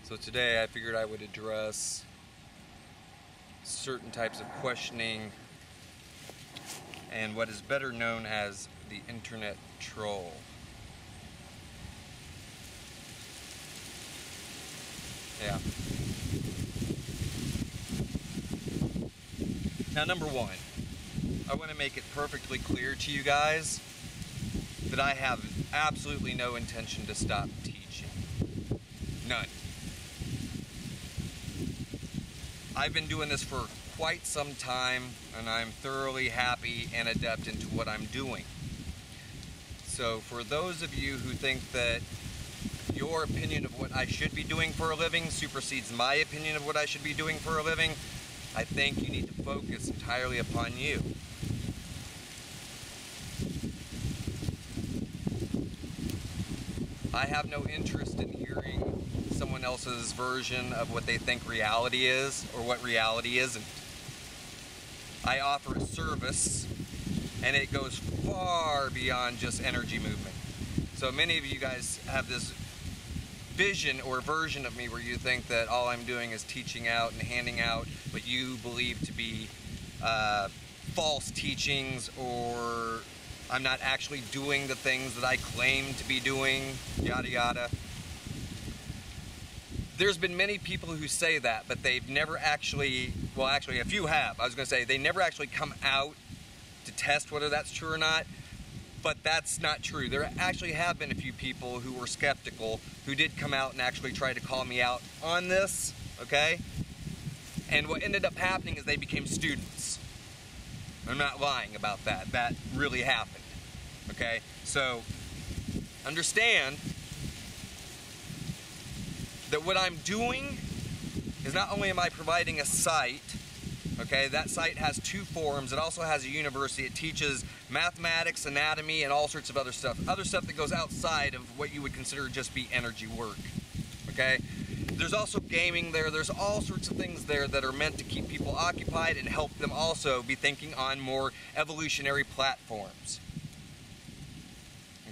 So today I figured I would address certain types of questioning and what is better known as the internet troll. Yeah. Now, number one, I want to make it perfectly clear to you guys that I have absolutely no intention to stop teaching. None. I've been doing this for quite some time, and I'm thoroughly happy and adept into what I'm doing. So for those of you who think that your opinion of what I should be doing for a living supersedes my opinion of what I should be doing for a living, I think you need to focus entirely upon you. I have no interest in hearing someone else's version of what they think reality is or what reality isn't. I offer a service, and it goes far beyond just energy movement. So many of you guys have this vision or version of me where you think that all I'm doing is teaching out and handing out what you believe to be false teachings, or I'm not actually doing the things that I claim to be doing, yada yada. There's been many people who say that, but they've never actually, well actually a few have. I was going to say they never actually come out to test whether that's true or not, but that's not true. There actually have been a few people who were skeptical who did come out and actually try to call me out on this, okay? And what ended up happening is they became students. I'm not lying about that. That really happened, okay? So understand that what I'm doing is not only am I providing a site, okay, that site has two forums. It also has a university. It teaches mathematics, anatomy, and all sorts of other stuff that goes outside of what you would consider just be energy work, okay? There's also gaming there. There's all sorts of things there that are meant to keep people occupied and help them also be thinking on more evolutionary platforms.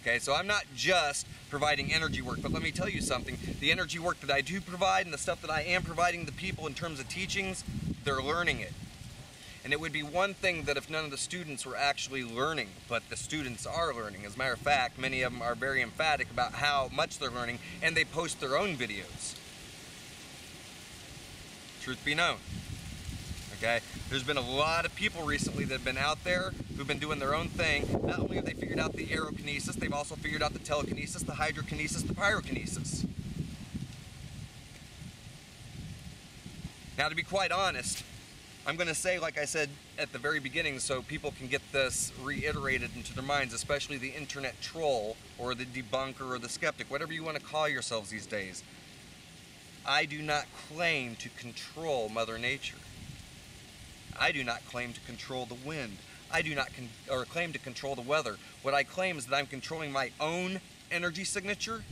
Okay, so I'm not just providing energy work, but let me tell you something. The energy work that I do provide and the stuff that I am providing the people in terms of teachings, they're learning it. And it would be one thing that if none of the students were actually learning, but the students are learning. As a matter of fact, many of them are very emphatic about how much they're learning, and they post their own videos. Truth be known. Okay? There's been a lot of people recently that have been out there who've been doing their own thing. Not only have they figured out the aerokinesis, they've also figured out the telekinesis, the hydrokinesis, the pyrokinesis. Now, to be quite honest, I'm going to say, like I said at the very beginning, so people can get this reiterated into their minds, especially the internet troll or the debunker or the skeptic, whatever you want to call yourselves these days. I do not claim to control Mother Nature. I do not claim to control the wind. I do not claim to control the weather. What I claim is that I'm controlling my own energy signature,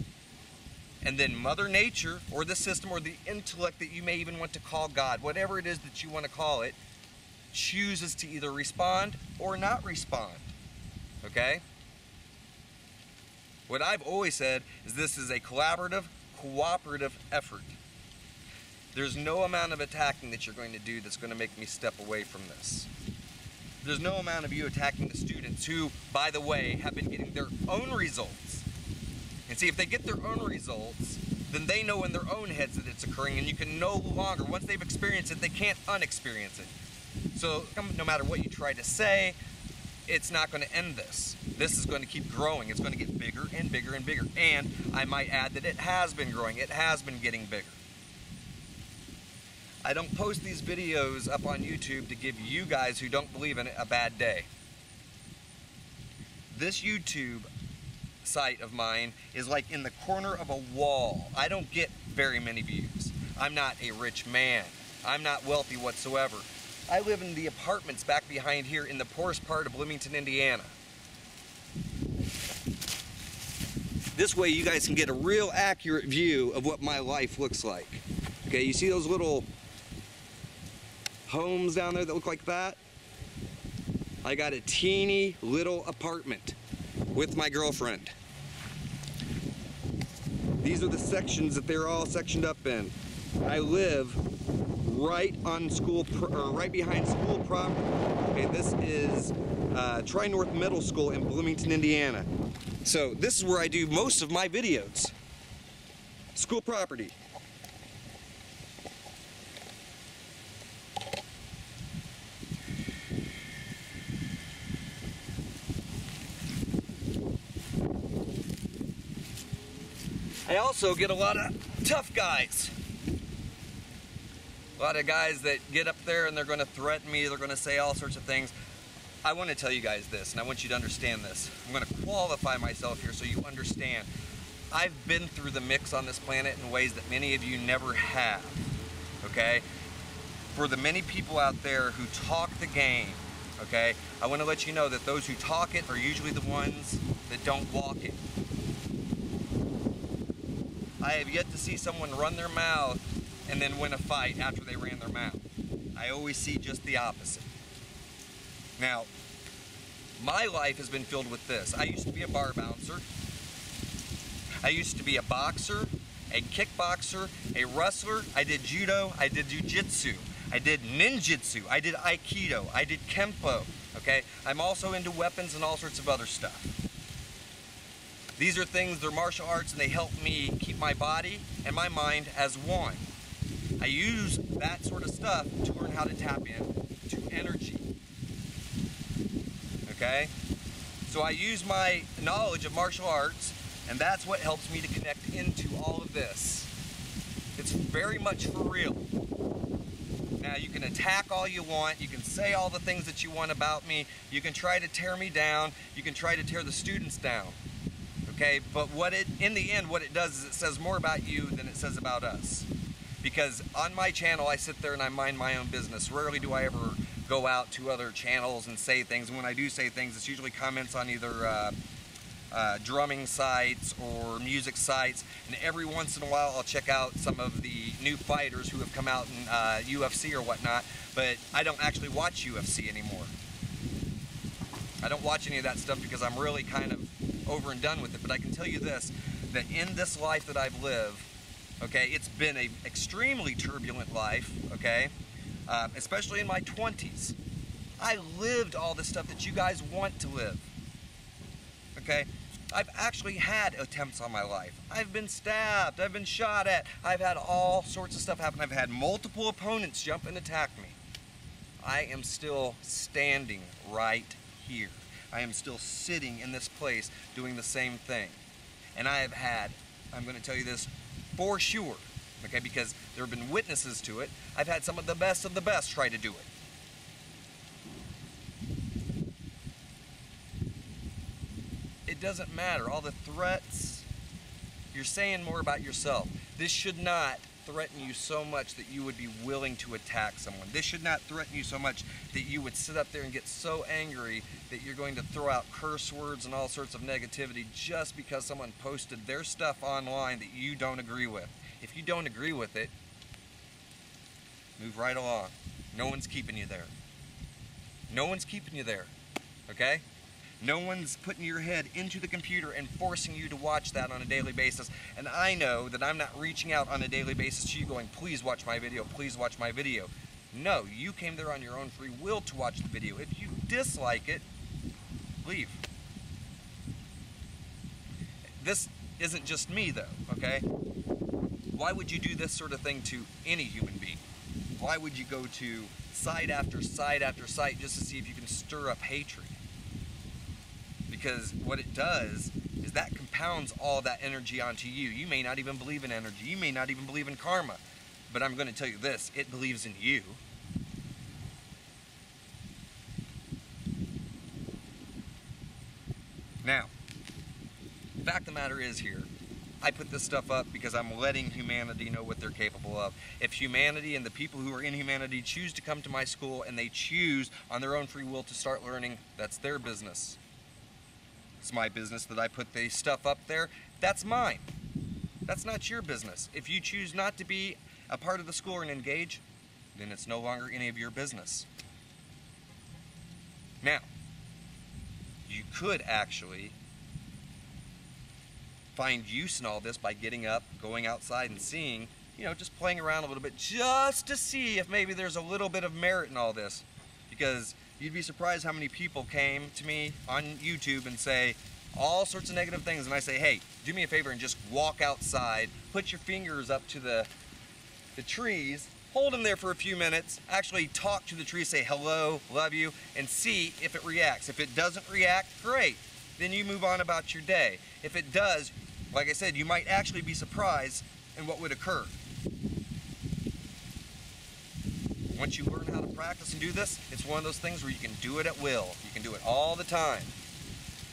and then Mother Nature, or the system, or the intellect that you may even want to call God, whatever it is that you want to call it, chooses to either respond or not respond. Okay? What I've always said is this is a collaborative, cooperative effort. There's no amount of attacking that you're going to do that's going to make me step away from this. There's no amount of you attacking the students who, by the way, have been getting their own results. And see, if they get their own results, then they know in their own heads that it's occurring, and you can no longer, once they've experienced it, they can't unexperience it. So no matter what you try to say, it's not going to end this. This is going to keep growing. It's going to get bigger and bigger and bigger. And I might add that it has been growing. It has been getting bigger. I don't post these videos up on YouTube to give you guys who don't believe in it a bad day. This YouTube site of mine is like in the corner of a wall. I don't get very many views. I'm not a rich man. I'm not wealthy whatsoever. I live in the apartments back behind here in the poorest part of Bloomington, Indiana. This way you guys can get a real accurate view of what my life looks like. Okay, you see those little homes down there that look like that? I got a teeny little apartment with my girlfriend. These are the sections that they're all sectioned up in. I live right on school, or right behind school property. Okay, this is Tri-North Middle School in Bloomington, Indiana. So this is where I do most of my videos. School property. I also get a lot of tough guys. A lot of guys that get up there and they're going to threaten me, they're going to say all sorts of things. I want to tell you guys this, and I want you to understand this. I'm going to qualify myself here so you understand. I've been through the mix on this planet in ways that many of you never have, okay? For the many people out there who talk the game, okay, I want to let you know that those who talk it are usually the ones that don't walk it. I have yet to see someone run their mouth and then win a fight after they ran their mouth. I always see just the opposite. Now, my life has been filled with this. I used to be a bar bouncer. I used to be a boxer, a kickboxer, a wrestler. I did judo, I did jujitsu, I did ninjutsu, I did aikido, I did kempo, okay? I'm also into weapons and all sorts of other stuff. These are things, they're martial arts, and they help me keep my body and my mind as one. I use that sort of stuff to learn how to tap in to energy. Okay? So I use my knowledge of martial arts, and that's what helps me to connect into all of this. It's very much for real. Now, you can attack all you want, you can say all the things that you want about me, you can try to tear me down, you can try to tear the students down. Okay, but in the end, what it does is it says more about you than it says about us. Because on my channel, I sit there and I mind my own business. Rarely do I ever go out to other channels and say things. And when I do say things, it's usually comments on either drumming sites or music sites. And every once in a while, I'll check out some of the new fighters who have come out in UFC or whatnot. But I don't actually watch UFC anymore. I don't watch any of that stuff because I'm really kind of over and done with it. But I can tell you this, that in this life that I've lived, okay, it's been an extremely turbulent life, okay, especially in my 20s. I lived all the stuff that you guys want to live, okay? I've actually had attempts on my life. I've been stabbed, I've been shot at, I've had all sorts of stuff happen. I've had multiple opponents jump and attack me. I am still standing right here. I am still sitting in this place doing the same thing. And I have had, I'm going to tell you this for sure, okay, because there have been witnesses to it, I've had some of the best try to do it. It doesn't matter, all the threats, you're saying more about yourself. This should not threaten you so much that you would be willing to attack someone. This should not threaten you so much that you would sit up there and get so angry that you're going to throw out curse words and all sorts of negativity just because someone posted their stuff online that you don't agree with. If you don't agree with it, move right along. No one's keeping you there. No one's keeping you there, okay? No one's putting your head into the computer and forcing you to watch that on a daily basis. And I know that I'm not reaching out on a daily basis to you going, please watch my video, please watch my video. No, you came there on your own free will to watch the video. If you dislike it, leave. This isn't just me though, okay? Why would you do this sort of thing to any human being? Why would you go to site after site after site just to see if you can stir up hatred? Because what it does is that compounds all that energy onto you. You may not even believe in energy. You may not even believe in karma. But I'm going to tell you this, it believes in you. Now, the fact of the matter is here, I put this stuff up because I'm letting humanity know what they're capable of. If humanity and the people who are in humanity choose to come to my school and they choose on their own free will to start learning, that's their business. It's my business that I put the stuff up there. That's mine. That's not your business. If you choose not to be a part of the school and engage, then it's no longer any of your business. Now, you could actually find use in all this by getting up, going outside and seeing, just playing around a little bit just to see if maybe there's a little bit of merit in all this. Because you'd be surprised how many people came to me on YouTube and say all sorts of negative things, and I say, hey, do me a favor and just walk outside, put your fingers up to the trees, hold them there for a few minutes, actually talk to the tree, say hello, love you, and see if it reacts. If it doesn't react, great. Then you move on about your day. If it does, like I said, you might actually be surprised in what would occur. Once you learn how to practice and do this, it's one of those things where you can do it at will. You can do it all the time,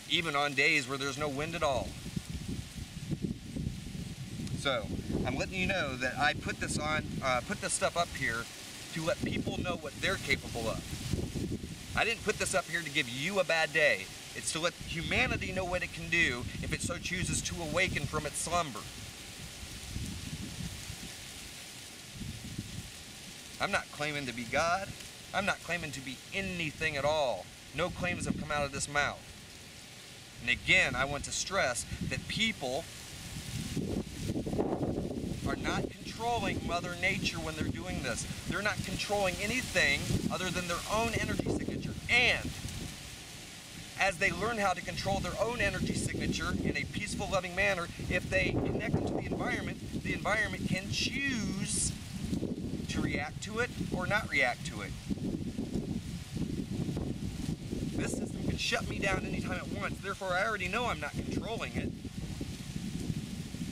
even on days where there's no wind at all. So, I'm letting you know that I put this stuff up here to let people know what they're capable of. I didn't put this up here to give you a bad day. It's to let humanity know what it can do if it so chooses to awaken from its slumber. I'm not claiming to be God. I'm not claiming to be anything at all. No claims have come out of this mouth. And again, I want to stress that people are not controlling Mother Nature when they're doing this. They're not controlling anything other than their own energy signature. And as they learn how to control their own energy signature in a peaceful, loving manner, if they connect into the environment can choose to react to it or not react to it. This system can shut me down anytime it wants, therefore I already know I'm not controlling it.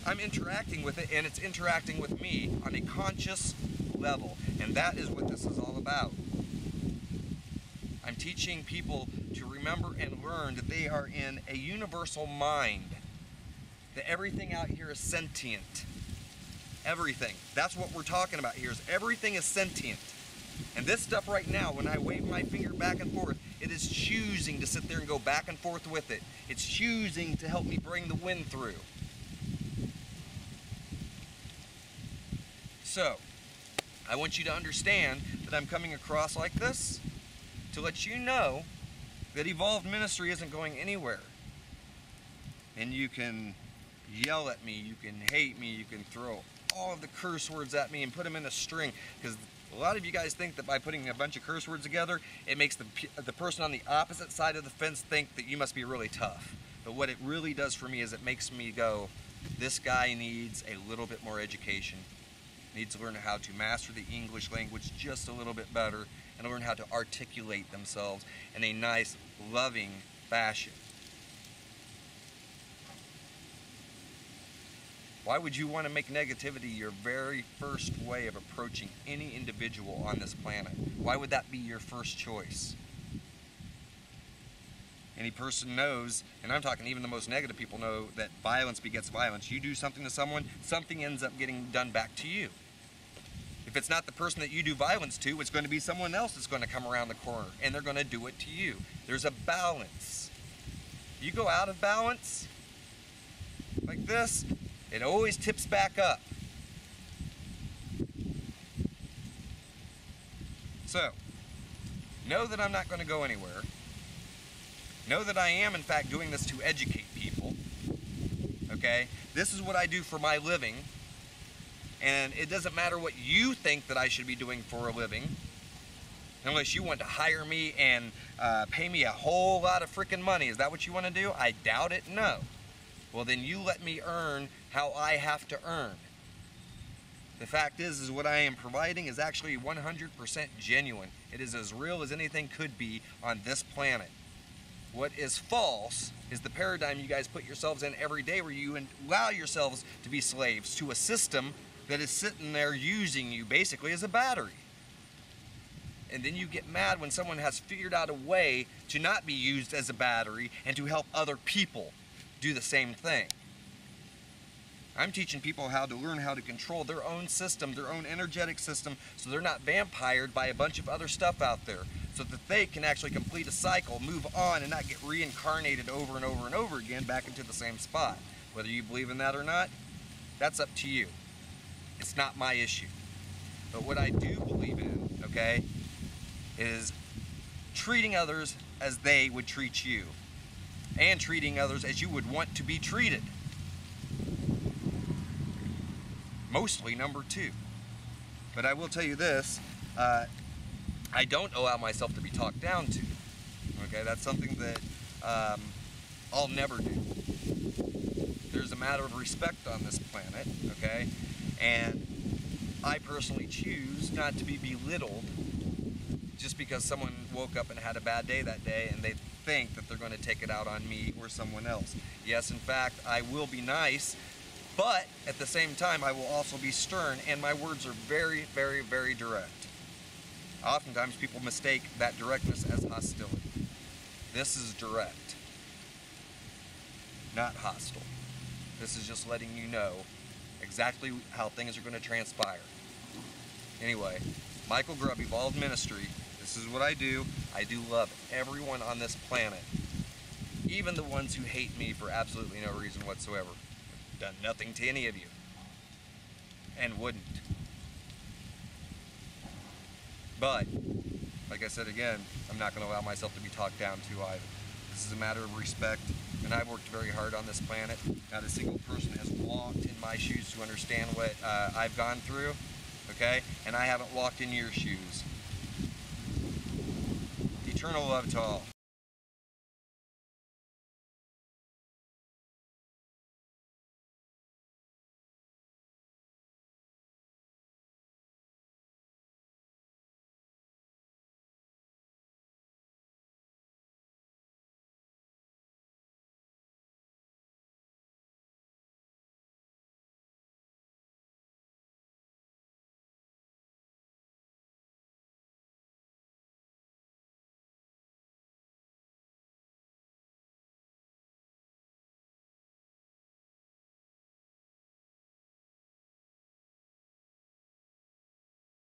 I'm interacting with it, and it's interacting with me on a conscious level, and that is what this is all about. I'm teaching people to remember and learn that they are in a universal mind, that everything out here is sentient. Everything. That's what we're talking about here, is everything is sentient. And this stuff right now, when I wave my finger back and forth, it is choosing to sit there and go back and forth with it. It's choosing to help me bring the wind through. So, I want you to understand that I'm coming across like this to let you know that Evolved Ministry isn't going anywhere. And you can yell at me, you can hate me, you can throw all of the curse words at me and put them in a string, because a lot of you guys think that by putting a bunch of curse words together, it makes the person on the opposite side of the fence think that you must be really tough. But what it really does for me is it makes me go, this guy needs a little bit more education. Needs to learn how to master the English language just a little bit better and learn how to articulate themselves in a nice, loving fashion. Why would you want to make negativity your very first way of approaching any individual on this planet? Why would that be your first choice? Any person knows, and I'm talking even the most negative people know, that violence begets violence. You do something to someone, something ends up getting done back to you. If it's not the person that you do violence to, it's going to be someone else that's going to come around the corner, and they're going to do it to you. There's a balance. You go out of balance, like this, it always tips back up. So, know that I'm not going to go anywhere. Know that I am, in fact, doing this to educate people. Okay? This is what I do for my living. And it doesn't matter what you think that I should be doing for a living. Unless you want to hire me and pay me a whole lot of freaking money. Is that what you want to do? I doubt it. No. Well, then you let me earn how I have to earn. The fact is what I am providing is actually 100% genuine. It is as real as anything could be on this planet. What is false is the paradigm you guys put yourselves in every day, where you allow yourselves to be slaves to a system that is sitting there using you basically as a battery. And then you get mad when someone has figured out a way to not be used as a battery and to help other people do the same thing. I'm teaching people how to learn how to control their own system, their own energetic system, so they're not vampired by a bunch of other stuff out there, so that they can actually complete a cycle, move on, and not get reincarnated over and over and over again back into the same spot. Whether you believe in that or not, that's up to you. It's not my issue. But what I do believe in, okay, is treating others as they would treat you, and treating others as you would want to be treated. mostly number 2. But I will tell you this, I don't allow myself to be talked down to. Okay, that's something that I'll never do. There's a matter of respect on this planet, okay? And I personally choose not to be belittled just because someone woke up and had a bad day that day and they think that they're going to take it out on me or someone else. Yes, in fact, I will be nice, but at the same time, I will also be stern, and my words are very, very, very direct. Oftentimes, people mistake that directness as hostility. This is direct, not hostile. This is just letting you know exactly how things are going to transpire. Anyway, Michael Grubb, Evolved Ministry, this is what I do. I do love everyone on this planet, even the ones who hate me for absolutely no reason whatsoever. I've done nothing to any of you, and wouldn't. But, like I said again, I'm not going to allow myself to be talked down to either. This is a matter of respect, and I've worked very hard on this planet. Not a single person has walked in my shoes to understand what I've gone through, okay? And I haven't walked in your shoes. Eternal love to all.